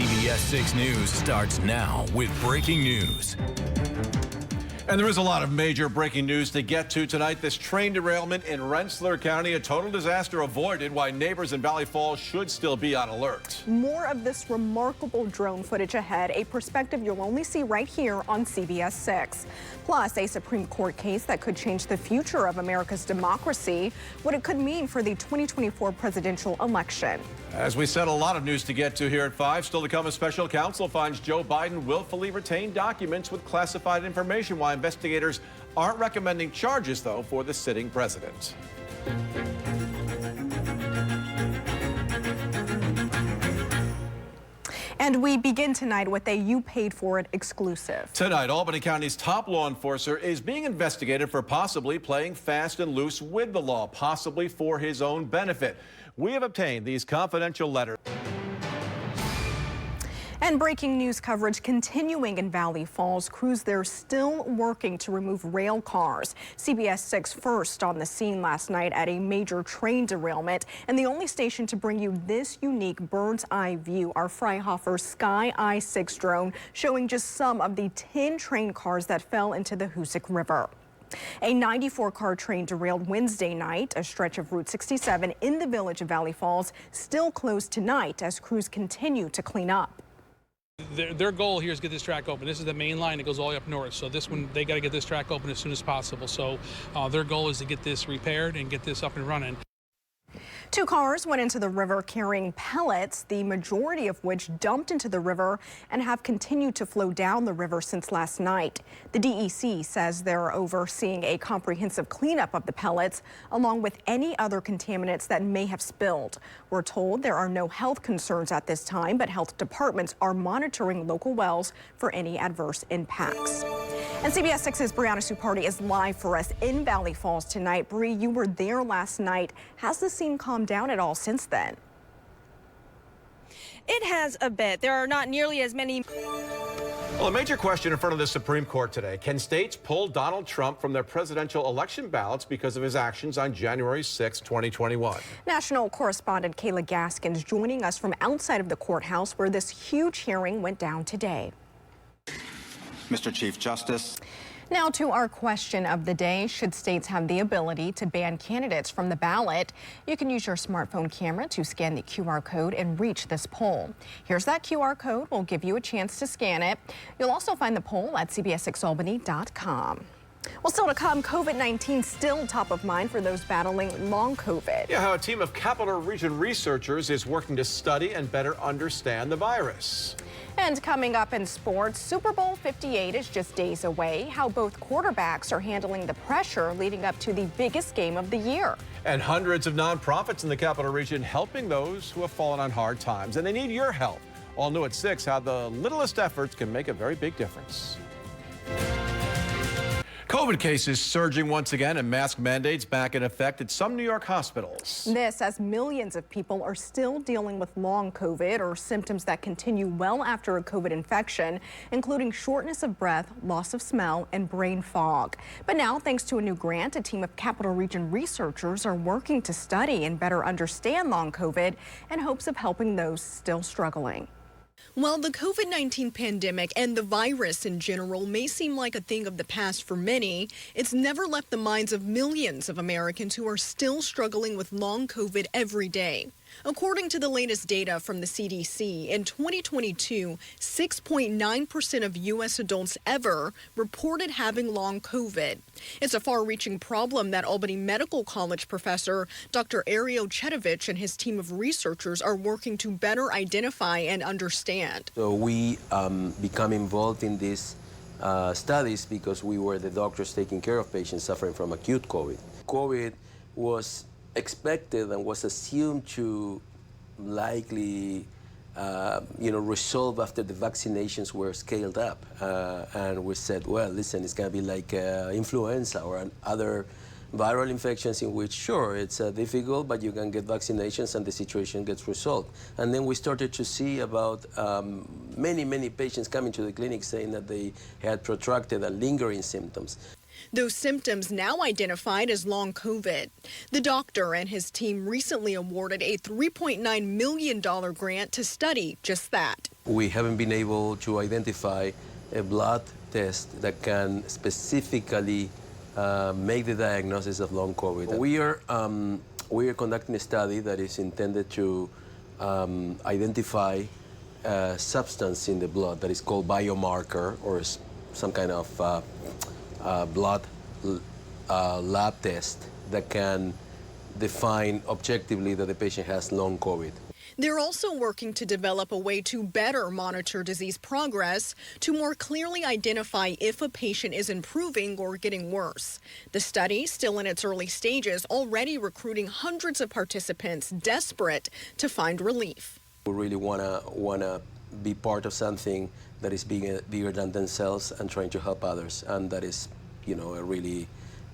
CBS 6 News starts now with breaking news. And there is a lot of major breaking news to get to tonight. This train derailment in Rensselaer County, a total disaster avoided, why neighbors in Valley Falls should still be on alert. More of this remarkable drone footage ahead, a perspective you'll only see right here on CBS 6. Plus, a Supreme Court case that could change the future of America's democracy, what it could mean for the 2024 presidential election. As we said, a lot of news to get to here at 5. Still to come, a special counsel finds Joe Biden willfully retained documents with classified information, while investigators aren't recommending charges, though, for the sitting president. And we begin tonight with a You Paid For It exclusive. Tonight, Albany County's top law enforcer is being investigated for possibly playing fast and loose with the law, possibly for his own benefit. We have obtained these confidential letters. And breaking news coverage continuing in Valley Falls. Crews there still working to remove rail cars. CBS 6 first on the scene last night at a major train derailment, and the only station to bring you this unique bird's eye view, our Fraunhofer Sky Eye 6 drone, showing just some of the 10 train cars that fell into the Hoosick River. A 94-car train derailed Wednesday night. A stretch of Route 67 in the village of Valley Falls still closed tonight as crews continue to clean up. Their goal here is to get this track open. This is the main line that goes all the way up north. So this one, they got to get this track open as soon as possible. So their goal is to get this repaired and get this up and running. 2 cars went into the river carrying pellets, the majority of which dumped into the river and have continued to flow down the river since last night. The DEC says they're overseeing a comprehensive cleanup of the pellets, along with any other contaminants that may have spilled. We're told there are no health concerns at this time, but health departments are monitoring local wells for any adverse impacts. And CBS 6's Brianna Supardi is live for us in Valley Falls tonight. Bree, you were there last night. Has the scene calmed down at all since then? It has a bit. There are not nearly as many. Well, a major question in front of the Supreme Court today. Can states pull Donald Trump from their presidential election ballots because of his actions on January 6, 2021? National correspondent Kayla Gaskins joining us from outside of the courthouse where this huge hearing went down today. Mr. Chief Justice. Now to our question of the day. Should states have the ability to ban candidates from the ballot? You can use your smartphone camera to scan the QR code and reach this poll. Here's that QR code. We'll give you a chance to scan it. You'll also find the poll at cbs6albany.com. Well, still to come, COVID-19 still top of mind for those battling long COVID. Yeah, how a team of Capital Region researchers is working to study and better understand the virus. And coming up in sports, Super Bowl 58 is just days away. How both quarterbacks are handling the pressure leading up to the biggest game of the year. And hundreds of nonprofits in the Capital Region helping those who have fallen on hard times. And they need your help. All new at 6, how the littlest efforts can make a very big difference. COVID cases surging once again and mask mandates back in effect at some New York hospitals. This as millions of people are still dealing with long COVID or symptoms that continue well after a COVID infection, including shortness of breath, loss of smell, and brain fog. But now, thanks to a new grant, a team of Capital Region researchers are working to study and better understand long COVID in hopes of helping those still struggling. While the COVID-19 pandemic and the virus in general may seem like a thing of the past for many, it's never left the minds of millions of Americans who are still struggling with long COVID every day. According to the latest data from the CDC, in 2022, 6.9% of U.S. adults ever reported having long COVID. It's a far-reaching problem that Albany Medical College professor Dr. Ariel Chetovich and his team of researchers are working to better identify and understand. So we become involved in these studies because we were the doctors taking care of patients suffering from acute COVID. COVID was expected and was assumed to likely resolve after the vaccinations were scaled up. And we said, well, listen, it's going to be like influenza or other viral infections in which, sure, it's difficult, but you can get vaccinations and the situation gets resolved. And then we started to see about many patients coming to the clinic saying that they had protracted and lingering symptoms. Those symptoms now identified as long COVID. The doctor and his team recently awarded a $3.9 million grant to study just that. we haven't been able to identify a blood test that can specifically make the diagnosis of long COVID. We are conducting a study that is intended to identify a substance in the blood that is called biomarker, or some kind of blood lab test that can define objectively that the patient has long COVID. They're also working to develop a way to better monitor disease progress, to more clearly identify if a patient is improving or getting worse. The study, still in its early stages, already recruiting hundreds of participants desperate to find relief. We really wanna be part of something that is bigger than themselves and trying to help others, and that is, a really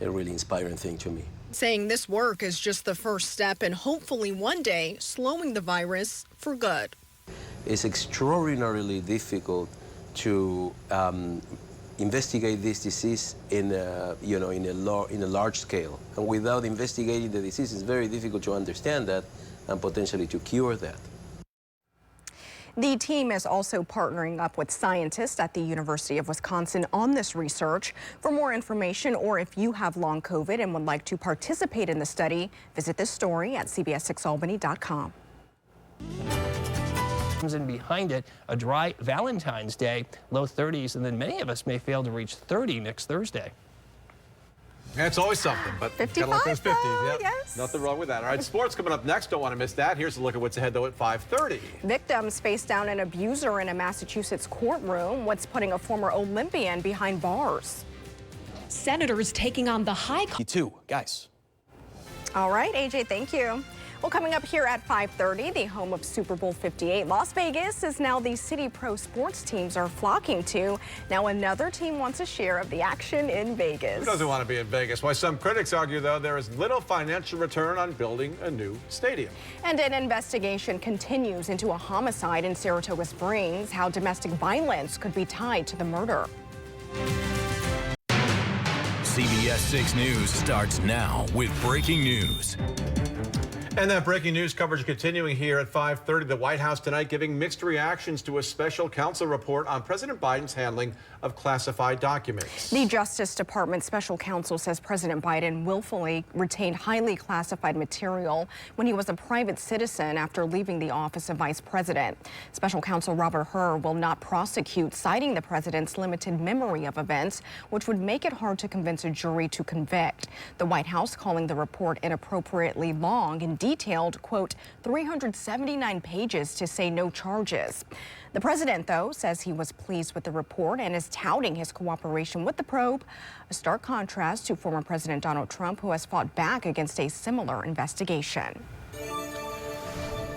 inspiring thing to me. Saying this work is just the first step in hopefully one day slowing the virus for good. It's extraordinarily difficult to investigate this disease in a large scale, and without investigating the disease, it's very difficult to understand that and potentially to cure that. The team is also partnering up with scientists at the University of Wisconsin on this research. For more information, or if you have long COVID and would like to participate in the study, visit this story at cbs6albany.com. And behind it, a dry Valentine's Day, low 30s, and then many of us may fail to reach 30 next Thursday. Yeah, it's always something, but 55, gotta look at those 50s. Yep. yes. Nothing wrong with that. All right, sports coming up next. Don't want to miss that. Here's a look at what's ahead, though, at 5:30. Victims face down an abuser in a Massachusetts courtroom. What's putting a former Olympian behind bars? Senators taking on the high... You too, guys. All right, AJ, thank you. Well, coming up here at 5:30, the home of Super Bowl 58, Las Vegas is now the city pro sports teams are flocking to. Now another team wants a share of the action in Vegas. Who doesn't want to be in Vegas? Why some critics argue, though, there is little financial return on building a new stadium. And an investigation continues into a homicide in Saratoga Springs, how domestic violence could be tied to the murder. CBS 6 News starts now with breaking news. And that breaking news coverage continuing here at 5:30. The White House tonight giving mixed reactions to a special counsel report on President Biden's handling of classified documents. The Justice Department special counsel says President Biden willfully retained highly classified material when he was a private citizen after leaving the office of vice president. Special counsel Robert Hur will not prosecute, citing the president's limited memory of events, which would make it hard to convince a jury to convict. The White House calling the report inappropriately long and detailed, quote, 379 pages to say no charges. The president, though, says he was pleased with the report and is touting his cooperation with the probe, a stark contrast to former President Donald Trump, who has fought back against a similar investigation.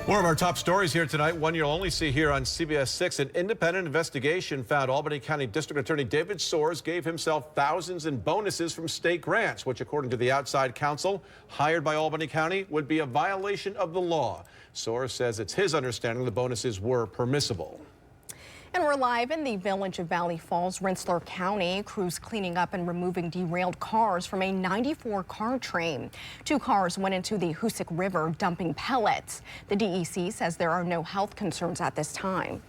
More of our top stories here tonight. One you'll only see here on CBS 6. An independent investigation found Albany County District Attorney David Soares gave himself thousands in bonuses from state grants, which, according to the outside counsel hired by Albany County, would be a violation of the law. Soares says it's his understanding the bonuses were permissible. And we're live in the village of Valley Falls, Rensselaer County. Crews cleaning up and removing derailed cars from a 94-car train. 2 cars went into the Hoosick River dumping pellets. The DEC says there are no health concerns at this time.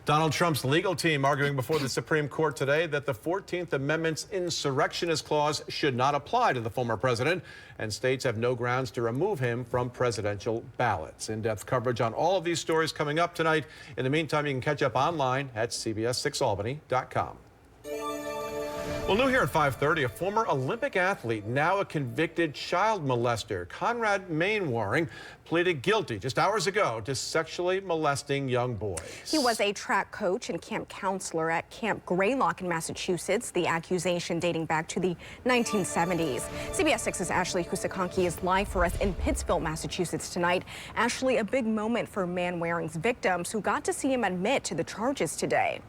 Donald Trump's legal team arguing before the Supreme Court today that the 14th Amendment's insurrectionist clause should not apply to the former president, and states have no grounds to remove him from presidential ballots. In-depth coverage on all of these stories coming up tonight. In the meantime, you can catch up online at cbs6albany.com. Well, new here at 5:30, a former Olympic athlete, now a convicted child molester, Conrad Mainwaring, pleaded guilty just hours ago to sexually molesting young boys. He was a track coach and camp counselor at Camp Greylock in Massachusetts, the accusation dating back to the 1970s. CBS 6's Ashley Husakonki is live for us in Pittsfield, Massachusetts tonight. Ashley, a big moment for Mainwaring's victims who got to see him admit to the charges today.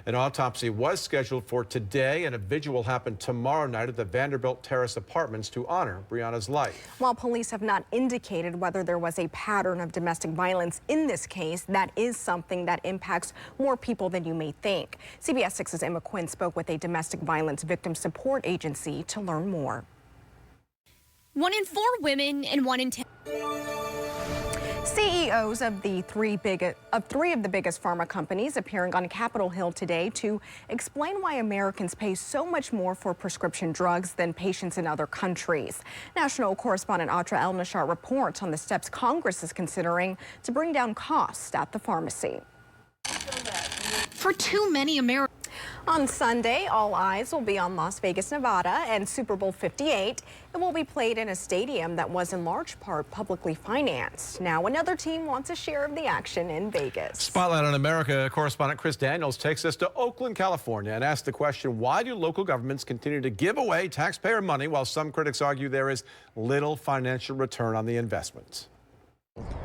An autopsy was scheduled for today, and a vigil will happen tomorrow night at the Vanderbilt Terrace Apartments to honor Breonna's life. While police have not indicated whether there was a pattern of domestic violence in this case, that is something that impacts more people than you may think. CBS 6's Emma Quinn spoke with a domestic violence victim support agency to learn more. 1 in 4 women and 1 in 10. CEOs of three of the biggest pharma companies appearing on Capitol Hill today to explain why Americans pay so much more for prescription drugs than patients in other countries. National correspondent Atra El-Nashar reports on the steps Congress is considering to bring down costs at the pharmacy. For too many Americans. On Sunday, all eyes will be on Las Vegas, Nevada, and Super Bowl 58. It will be played in a stadium that was in large part publicly financed. Now, another team wants a share of the action in Vegas. Spotlight on America correspondent Chris Daniels takes us to Oakland, California, and asks the question, why do local governments continue to give away taxpayer money while some critics argue there is little financial return on the investment?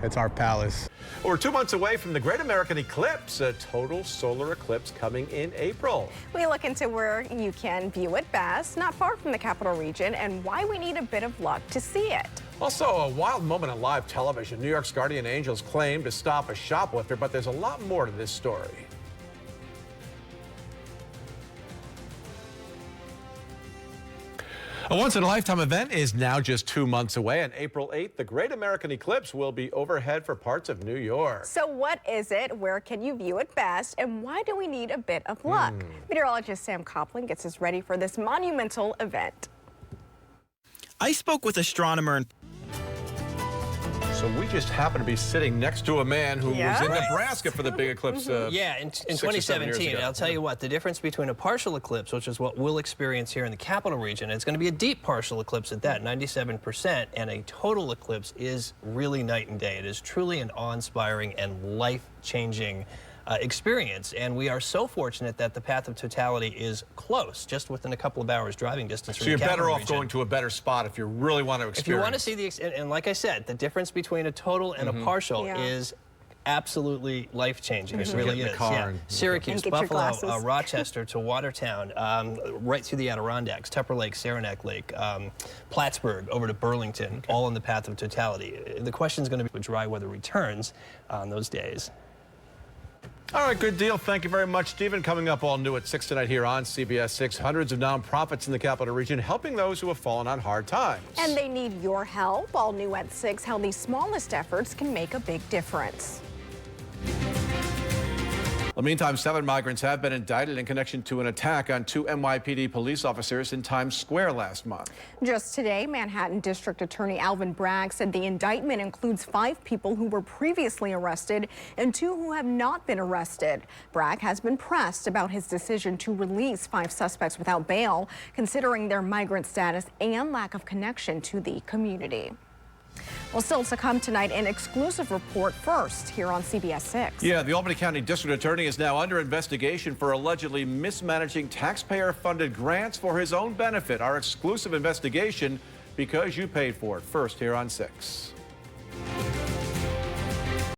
It's our palace. We're 2 months away from the Great American Eclipse, a total solar eclipse coming in April. We look into where you can view it best, not far from the capital region, and why we need a bit of luck to see it. Also, a wild moment on live television. New York's guardian angels claim to stop a shoplifter, but there's a lot more to this story. A once-in-a-lifetime event is now just 2 months away. On April 8th, the Great American Eclipse will be overhead for parts of New York. So what is it? Where can you view it best? And why do we need a bit of luck? Meteorologist Sam Copeland gets us ready for this monumental event. I spoke with astronomer. So we just happen to be sitting next to a man who was in Nebraska for the big eclipse. In 2017. And I'll tell you what, the difference between a partial eclipse, which is what we'll experience here in the capital region, it's going to be a deep partial eclipse at that, 97%, and a total eclipse is really night and day. It is truly an awe-inspiring and life-changing experience, and we are so fortunate that the path of totality is close, just within a couple of hours driving distance from the capital region. So you're better off going to a better spot if you really want to experience. If you want to see the, and like I said, the difference between a total and a partial is absolutely life-changing. It really is. Syracuse, Buffalo, Rochester to Watertown, right through the Adirondacks, Tupper Lake, Saranac Lake, Plattsburgh, over to Burlington, all in the path of totality. The question is going to be when dry weather returns on those days. All right, good deal. Thank you very much, Stephen. Coming up all new at 6 tonight here on CBS 6. Hundreds of nonprofits in the capital region helping those who have fallen on hard times. And they need your help. All new at 6, how these smallest efforts can make a big difference. In the meantime, 7 migrants have been indicted in connection to an attack on 2 NYPD police officers in Times Square last month. Just today, Manhattan District Attorney Alvin Bragg said the indictment includes 5 people who were previously arrested and 2 who have not been arrested. Bragg has been pressed about his decision to release 5 suspects without bail, considering their migrant status and lack of connection to the community. Well, still to come tonight, an exclusive report first here on CBS 6. Yeah, the Albany County District Attorney is now under investigation for allegedly mismanaging taxpayer-funded grants for his own benefit. Our exclusive investigation, because you paid for it, first here on 6.